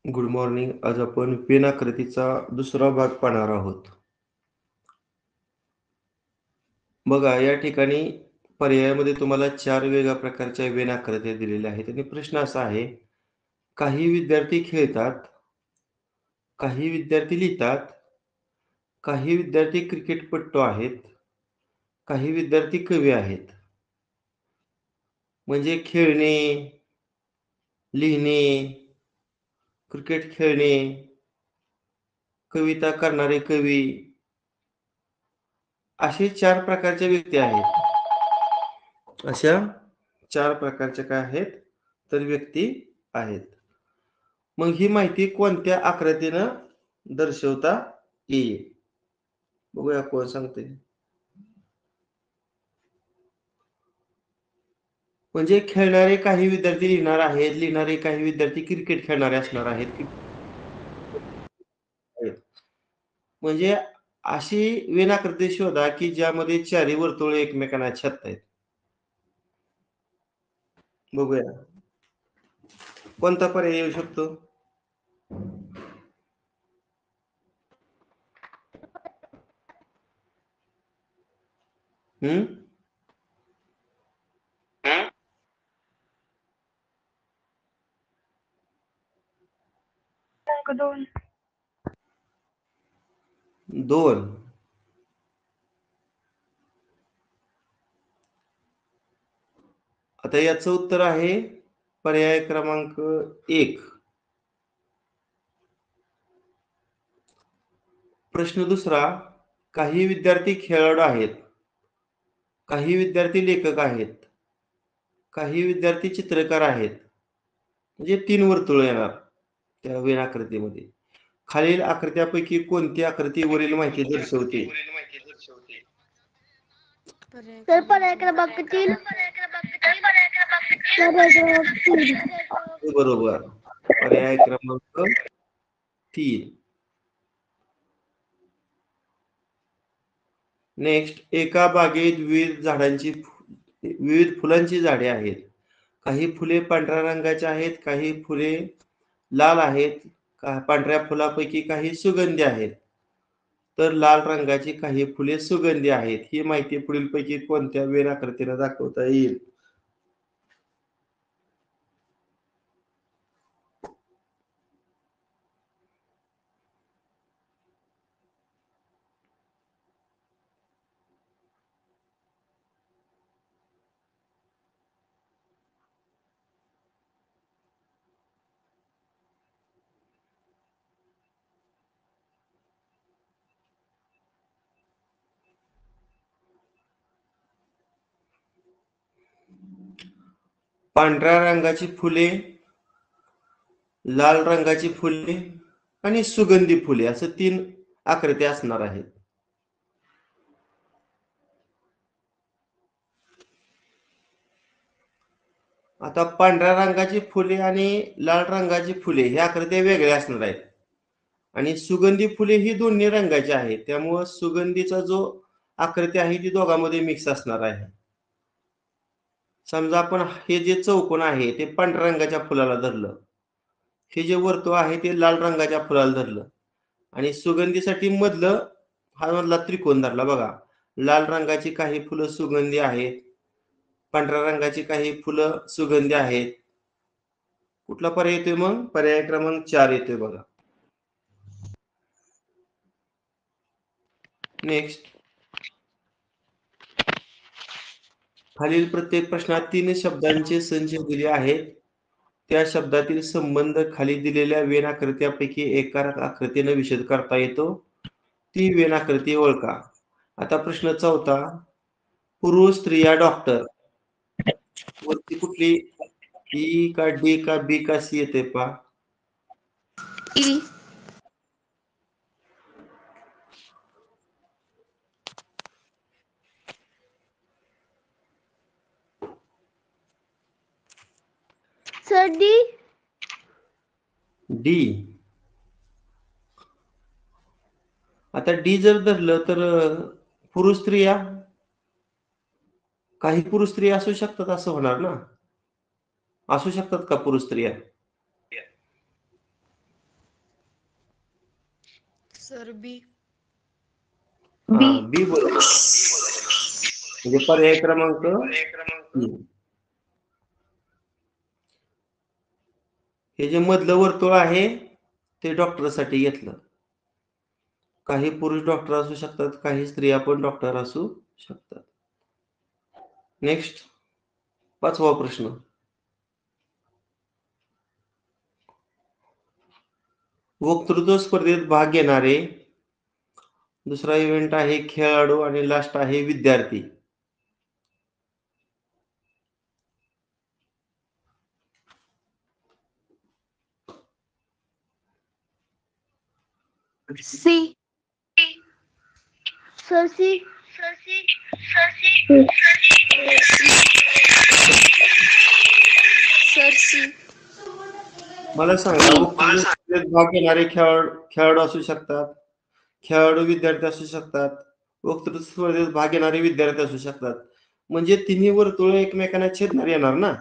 Good morning. आज आपण वेनाकृतीचा दुसरा भाग पाहणार आहोत. बघा, या ठिकाणी पर्यायामध्ये तुम्हाला 4 वेगळ्या प्रकारच्या वेनाकृत्या दिलेल्या आहेत आणि प्रश्न असा आहे, काही विद्यार्थी खेळतात, काही विद्यार्थी लिहितात, काही विद्यार्थी क्रिकेटपटू आहेत, काही विद्यार्थी कवी आहेत. म्हणजे खेळणे, लिहिणे, क्रिकेट खेळणे, कविता करणारे कवी, असे 4 प्रकारच्या व्यक्ती आहेत. अशा 4 प्रकारच्या काय आहेत? तर व्यक्ती आहेत. मग ही माहिती कोणत्या आकृतीनं दर्शवता येईल? बघूया कोण सांगतंय. म्हणजे खेळणारे काही विद्यार्थी लिहिणार आहेत, लिहिणारे काही विद्यार्थी क्रिकेट खेळणारे असणार आहेत. म्हणजे अशी वेनाकृती शोधा, की ज्यामध्ये चारही वर्तुळे एकमेकांना छेदतायत. बघूया. कोणता पर्याय येऊ शकतो? हं? 2. 2. आता याचं उत्तर आहे पर्याय क्रमांक 1. प्रश्न दुसरा, काही विद्यार्थी खेळाडू आहेत, काही विद्यार्थी लेखक आहेत, काही विद्यार्थी चित्रकार आहेत. म्हणजे 3 वर्तुळ येणार त्या वेनाकृतीमध्ये. खालील आकृत्यापैकी कोणती आकृती वरील माहिती दर्शवते? तर पर्याय क्रमांक 3. बरोबर. पर्याय क्रमांक 3. नेक्स्ट, एका बागेत विविध फुलांची झाडे आहेत. काही फुले पांढऱ्या रंगाची आहेत, काही फुले लाल आहेत, पांढऱ्या फुलापैकी काही सुगंधी आहेत. तर लाल रंगाची काही फुले सुगंधी आहेत. ही माहिती पुढीलपैकी कोणत्या वेनाकृतीने दाखवता येईल? पांढऱ्या रंगाची फुले, लाल रंगाची फुले आणि सुगंधी फुले असं 3 आकृत्या असणार आहेत. आता पांढऱ्या रंगाची फुले आणि लाल रंगाची फुले ह्या आकृत्या वेगळ्या असणार आहेत. आणि सुगंधी फुले ही दोन्ही रंगाची आहेत. त्यामुळं सुगंधीचा जो आकृती आहे ती दोघांमध्ये मिक्स असणार आहे. समजा आपण हे जे चौकोन आहे ते पांढऱ्या रंगाच्या फुलाला धरलं. हे जे वर्तुळ आहे ते लाल रंगाच्या फुलाला धरलं आणि सुगंधीसाठी हा मधला त्रिकोण धरला बघा. लाल रंगाची काही फुलं सुगंधी आहेत, पांढऱ्या रंगाची काही फुलं सुगंधी आहेत. कुठला पर्याय येतोय मग? पर्याय क्रमांक 4 येतोय बघा. नेक्स्ट, खालील प्रत्येक प्रश्नात 3 शब्दांचे संच दिले आहेत. त्या शब्दातील संबंध खाली दिलेल्या वेनाकृत्यापैकी एका आकृतीने विशद करता येतो. ती वेनाकृती ओळखा. आता प्रश्न 4. पुरुष, स्त्रिया, डॉक्टर. वरती कुठली ई का डी का बी का सी येते पहा. ई. Sir D. डी. आता डी जर धरलं तर पुरुष स्त्रिया, काही पुरुष स्त्रिया असू शकतात असं होणार ना? असू शकतात का पुरुष स्त्रिया? सर बी. बी बरोबर. म्हणजे पर्याय क्रमांक हे जे मधलं वर्तुळ आहे ते डॉक्टरसाठी घेतलं. काही पुरुष डॉक्टर असू शकतात, काही स्त्रिया पण डॉक्टर असू शकतात. नेक्स्ट 5वा प्रश्न. वक्तृत्व स्पर्धेत भाग घेणारे, दुसरा इव्हेंट आहे खेळाडू आणि लास्ट आहे विद्यार्थी. C. Sir C. Sir C. मला सांगा, वक्तृत्व स्पर्धेत भाग घेणारे खेळाडू असू शकतात, खेळाडू विद्यार्थी असू शकतात, वक्तृत्व स्पर्धेत भाग घेणारे विद्यार्थी असू शकतात. म्हणजे तिन्ही वर्तुळ एकमेकांना छेदणारी येणार ना.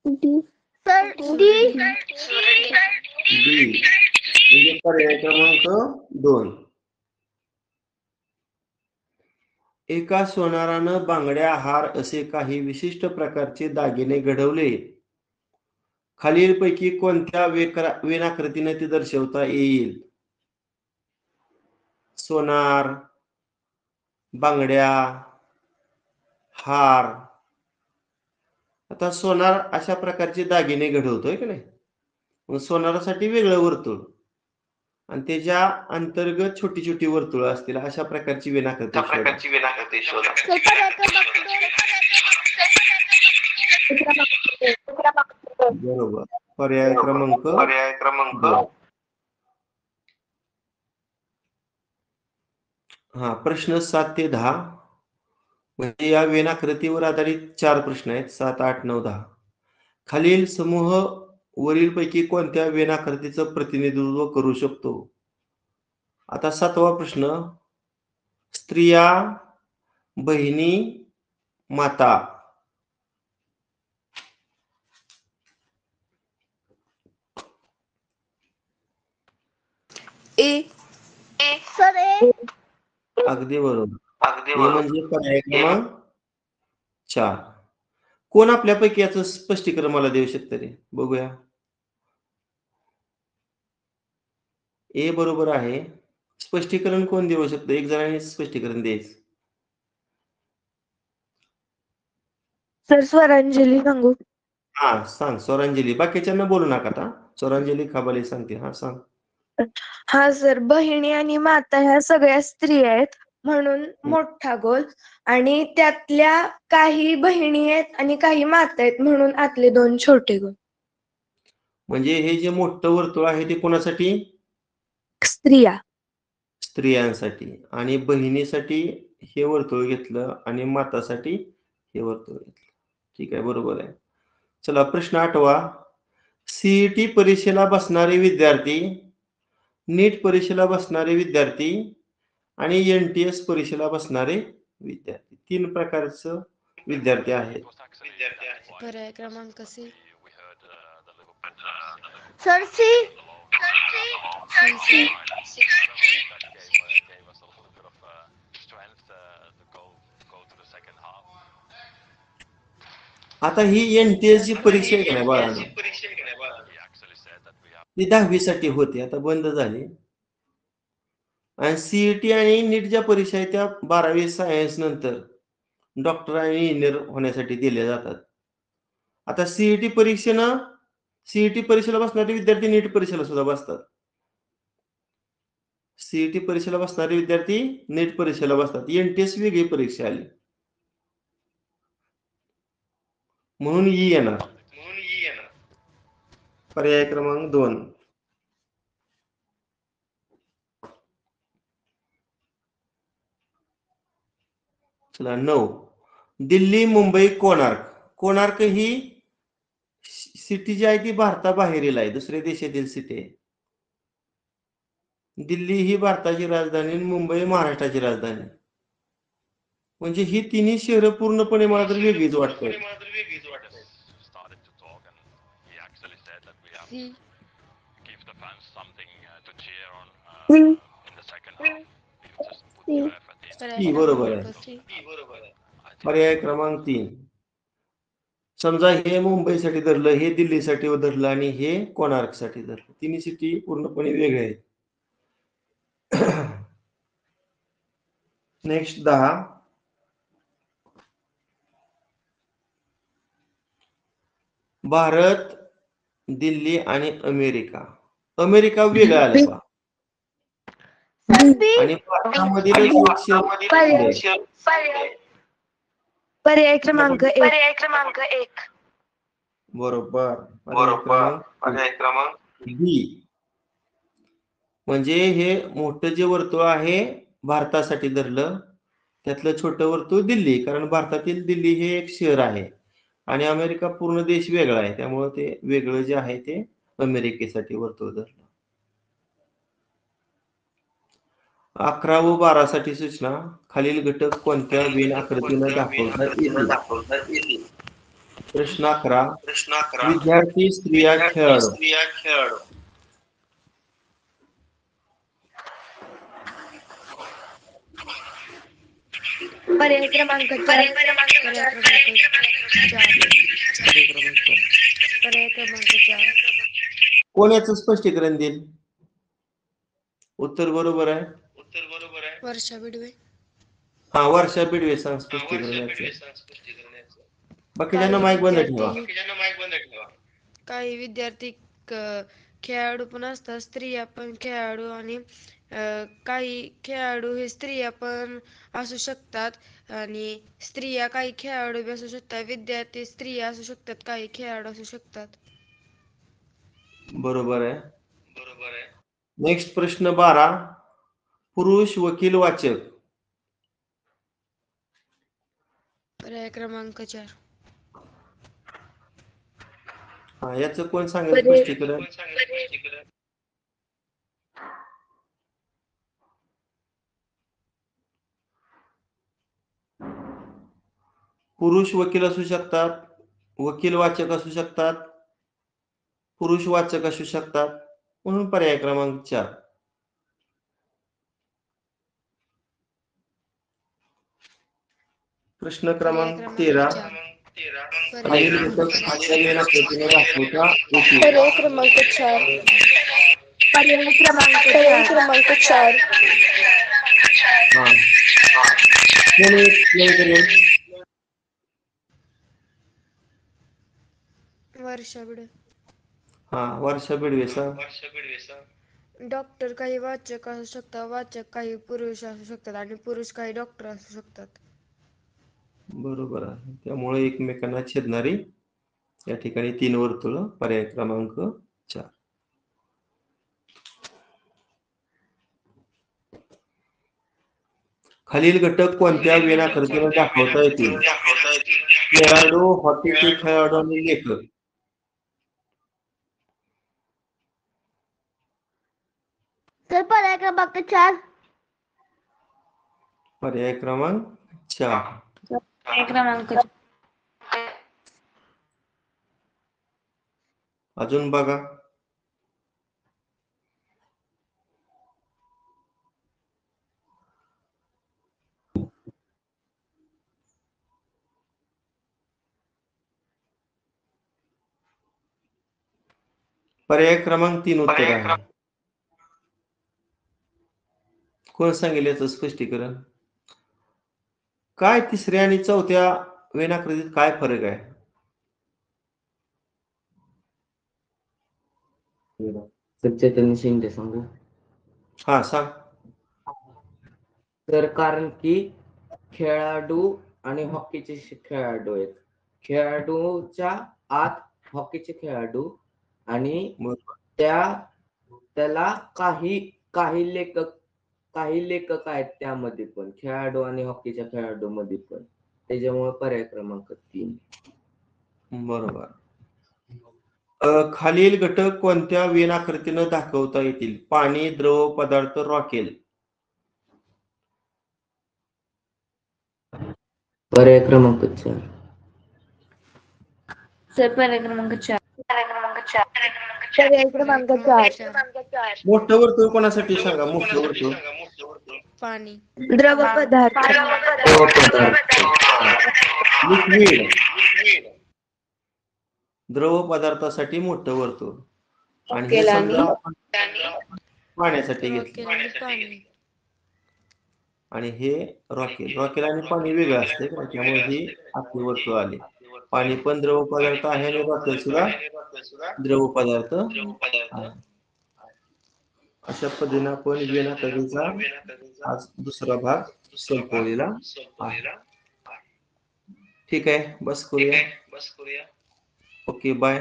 डी. Sir D. डी म्हणजे पर्याय क्रमांक 2. एका सोनारानं बांगड्या, हार असे काही विशिष्ट प्रकारचे दागिने घडवले. खालीलपैकी कोणत्या वेणाकृतीने ते दर्शवता येईल? सोनार, बांगड्या, हार. आता सोनार अशा प्रकारचे दागिने घडवतोय की नाही, मग सोनारासाठी वेगळं वर्तुळ आणि त्याच्या अंतर्गत छोटी छोटी वर्तुळ असतील अशा प्रकारची वेणाकृती शोधा. बरोबर. पर्याय क्रमांक 2. प्रश्न 7 ते 10 म्हणजे या वेणाकृतीवर आधारित 4 प्रश्न आहेत. 7, 8, 9, 10. खालील समूह वरीलपैकी कोणत्या वेणाकृतीचं प्रतिनिधित्व करू शकतो? आता 7वा प्रश्न. स्त्रिया, बहिणी, माता. ए. सर ए. अगदी बरोबर. हे म्हणजे पर्याय क्रमांक 4. कोण आपल्यापैकी याचं स्पष्टीकरण मला देऊ शकतं रे? बघूया. ए बरोबर आहे. स्पष्टीकरण कोण देऊ शकतं? एक जणांनी स्पष्टीकरण द्यायचं. सर स्वरांजली सांगू. सांग स्वरांजली. बाकीच्यांना बोलू नका आता. स्वरांजली खाबाले सांगते. सांग. हा सर, बहिणी आणि माता ह्या सगळ्या स्त्रिया आहेत म्हणून मोठा गोल, आणि त्यातल्या काही बहिणी आहेत आणि काही माता आहेत म्हणून आतले 2 छोटे गोल. म्हणजे हे जे मोठं वर्तुळ आहे ते कोणासाठी? स्त्रिया. स्त्रियांसाठी. आणि बहिणीसाठी हे वर्तुळ घेतलं आणि मातासाठी हे वर्तुळ घेतलं. ठीक आहे, बरोबर आहे. चला प्रश्न 8वा. सीईटी परीक्षेला बसणारे विद्यार्थी, नीट परीक्षेला बसणारे विद्यार्थी आणि एनटीएस परीक्षेला बसणारे विद्यार्थी. 3 प्रकारचं विद्यार्थी आहेत. पर्याय क्रमांक सी. Sir C. आता ही एनटीएस ची परीक्षा आहे का नाही बाळांनो, ती 10वी साठी होती, आता बंद झाली. आणि सीईटी आणि नीट ज्या परीक्षा आहेत त्या 12वी सायन्स नंतर डॉक्टर आणि इंजिनियर होण्यासाठी दिल्या जातात. आता सीईटी परीक्षेला बसणारे विद्यार्थी नीट परीक्षेला सुद्धा बसतात. सीईटी परीक्षेला बसणारे विद्यार्थी नीट परीक्षेला बसतात. एनटीएस वेगळी परीक्षा आली म्हणून ई येणार. पर्याय क्रमांक 2. चला 9. दिल्ली, मुंबई, कोणार्क ही सिटी जी आहे ती भारताबाहेरील आहे, दुसऱ्या देशातील सिटी आहे. दिल्ली ही भारताची राजधानी, मुंबई महाराष्ट्राची राजधानी. म्हणजे ही तिन्ही शहरं पूर्णपणे मला तर वेगळीच वाटतात. सी बरोबर आहे. पर्याय क्रमांक 3. समजा हे मुंबईसाठी धरलं, हे दिल्लीसाठी धरलं आणि हे कोणार्कसाठी धरलं. तिन्ही सिटी पूर्णपणे वेगळे आहेत. नेक्स्ट 10. भारत, दिल्ली आणि अमेरिका. अमेरिका वेगळं आलं पहा. आणि भारतामधीलच एक शहर पर्याय क्रमांक 1. बरोबर. पर्याय क्रमांक बी. म्हणजे हे मोठं जे वर्तुळ आहे भारतासाठी धरलं, त्यातलं छोटं वर्तुळ दिल्ली. कारण भारतातील दिल्ली हे एक शहर आहे आणि अमेरिका पूर्ण देश वेगळा आहे. त्यामुळे ते वेगळं जे आहे ते अमेरिकेसाठी वर्तुळ धरलं. 11 व 12 साठी सूचना. खालील घटक कोणत्या वेन आकृतीने दाखवता येतील? प्रश्न 11. विद्यार्थी, स्त्रिया, खेळाडू. पर्याय क्रमांक 4. कोण याचं स्पष्टीकरण देईल? उत्तर बरोबर आहे. वर्षा बिडवे. हा, वर्षा बिडवे सांग स्पष्टीकरण याचं. बाकीच्यांना माईक बंद ठेवा. काही विद्यार्थी खेळाडू पण असतात, स्त्रिया पण खेळाडू, आणि काही खेळाडू हे स्त्रिया पण असू शकतात आणि स्त्रिया काही खेळाडू बी असू शकतात. विद्यार्थी स्त्रिया असू शकतात, काही खेळाडू असू शकतात. बरोबर आहे. नेक्स्ट प्रश्न 12. पुरुष, वकील, वाचक. पर्याय क्रमांक 4. हा, याचं कोण सांगेल स्पष्टीकरण? पुरुष वकील असू शकतात, वकील वाचक असू शकतात, पुरुष वाचक असू शकतात, म्हणून पर्याय क्रमांक 4. प्रश्न क्रमांक 13. खालील घटक कोणत्या वेन आकृतीने दाखवता येतील? पर्याय क्रमांक 4. हा. कोण explain करेल? वर्षा बिडवे. हा, वर्षा बिडवे सांग. डॉक्टर काही वाचक असू शकतात, वाचक काही पुरुष असू शकतात आणि पुरुष काही डॉक्टर असू शकतात. बरोबर आहे. त्यामुळे एकमेकांना छेदणारी या ठिकाणी 3 वर्तुळ. पर्याय क्रमांक 4. खालील घटक कोणत्या वेन आकृतीने दाखवता येतील? खेळाडू, हॉकीचे खेळाडू आणि लेखक. पर्याय क्रमांक 4. पर्याय क्रमांक 4. अजून बघा. पर्याय क्रमांक 3 उत्तर आहे. कोण सांगेल याचं स्पष्टीकरण? काय तिसऱ्या आणि चौथ्या वेन आकृतीत काय फरक आहे? चैतन्य शिंदे सांगू. हा, सांग. तर कारण की खेळाडू आणि हॉकीचे खेळाडू आहेत. खेळाडूच्या आत हॉकीचे खेळाडू आणि त्याला काही लेखक आहेत त्यामध्ये पण, खेळाडू आणि हॉकीच्या खेळाडू मध्ये पण. त्याच्यामुळे पर्याय क्रमांक 3. बरोबर. खालील घटक कोणत्या वेन आकृतीने दाखवता येतील? पाणी, द्रव पदार्थ, रॉकेल. पर्याय क्रमांक 4. पर्याय क्रमांक 4. पर्याय क्रमांक 4. मोठं वर्तुळ कोणासाठी सांगा? मोठं वर्तुळ पाणी. द्रव पदार्थ. द्रव पदार्थ. लिक्विड. द्रव पदार्थासाठी मोठं वर्तुळ. आणि हे रॉकेल समजा आणि आपण पाण्यासाठी घेतलं रॉकेल आणि पाणी. आणि हे रॉकेल आणि पाणी वेगळं असते का, त्यामुळे हे आपले वर्तुळ आले. पाणी पण द्रव पदार्थ आहे आणि रॉकेल सुद्धा द्रव पदार्थ आहे. अशा पद्धतीने आपण वेन आकृतीचा आज दुसरा भाग संपवलेला आहे. ठीक आहे, बस करूया. Okay, bye.